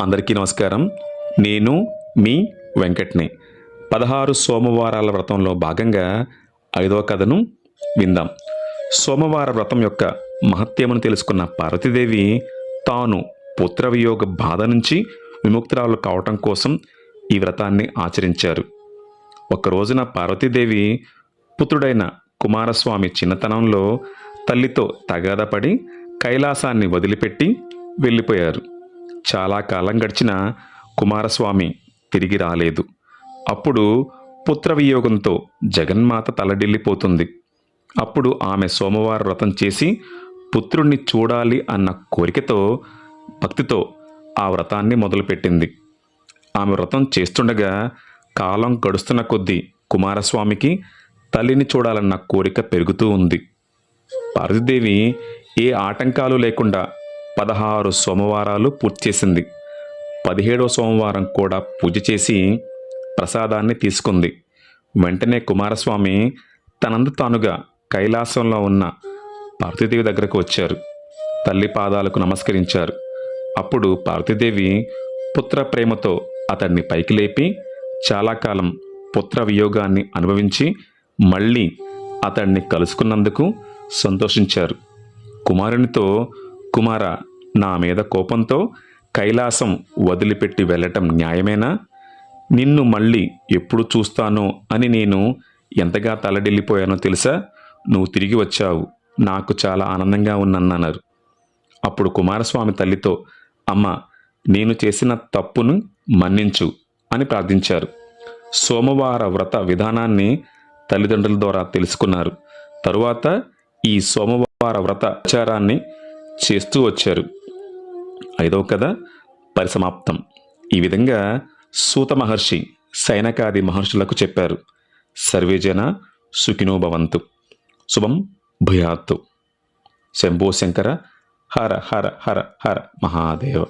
అందరికీ నమస్కారం. నేను మీ వెంకట్ని. 16 సోమవారాల వ్రతంలో భాగంగా 5వ కథను విందాం. సోమవార వ్రతం యొక్క మహత్యమును తెలుసుకున్న పార్వతీదేవి తాను పుత్రవియోగ బాధ నుంచి విముక్తురాలు కావటం కోసం ఈ వ్రతాన్ని ఆచరించారు. ఒక రోజున పార్వతీదేవి పుత్రుడైన కుమారస్వామి చిన్నతనంలో తల్లితో తగాదపడి కైలాసాన్ని వదిలిపెట్టి వెళ్ళిపోయారు. చాలా కాలం గడిచిన కుమారస్వామి తిరిగి రాలేదు. అప్పుడు పుత్రవియోగంతో జగన్మాత తలడిల్లిపోతుంది. అప్పుడు ఆమె సోమవార వ్రతం చేసి పుత్రుణ్ణి చూడాలి అన్న కోరికతో భక్తితో ఆ వ్రతాన్ని మొదలుపెట్టింది. ఆమె వ్రతం చేస్తుండగా కాలం గడుస్తున్న కొద్దీ కుమారస్వామికి తల్లిని చూడాలన్న కోరిక పెరుగుతూ ఉంది. పార్వతీదేవి ఏ ఆటంకాలు లేకుండా 16 సోమవారాలు పూర్తి చేసింది. 17వ సోమవారం కూడా పూజ చేసి ప్రసాదాన్ని తీసుకుంది. వెంటనే కుమారస్వామి తనందు తానుగా కైలాసంలో ఉన్న పార్వతీదేవి దగ్గరకు వచ్చారు. తల్లి పాదాలకు నమస్కరించారు. అప్పుడు పార్వతీదేవి పుత్ర ప్రేమతో అతన్ని పైకి లేపి చాలా కాలం పుత్ర వియోగాన్ని అనుభవించి మళ్ళీ అతన్ని కలుసుకున్నందుకు సంతోషించారు. కుమారునితో, కుమార, నా మీద కోపంతో కైలాసం వదిలిపెట్టి వెళ్ళటం న్యాయమేనా? నిన్ను మళ్ళీ ఎప్పుడు చూస్తానో అని నేను ఎంతగా తలడిల్లిపోయానో తెలుసా? నువ్వు తిరిగి వచ్చావు, నాకు చాలా ఆనందంగా ఉన్నన్నారు. అప్పుడు కుమారస్వామి తల్లితో, అమ్మ, నేను చేసిన తప్పును మన్నించు అని ప్రార్థించారు. సోమవార వ్రత విధానాన్ని తల్లిదండ్రుల ద్వారా తెలుసుకున్నారు. తరువాత ఈ సోమవార వ్రత ఆచారాన్ని చేస్తూ వచ్చారు. 5వ కథ పరిసమాప్తం. ఈ విధంగా సూత మహర్షి సైనకాది మహర్షులకు చెప్పారు. సర్వేజన సుఖినో భవంతు. శుభం భూయాత్తు. శంభో శంకర. హర హర హర హర మహాదేవ.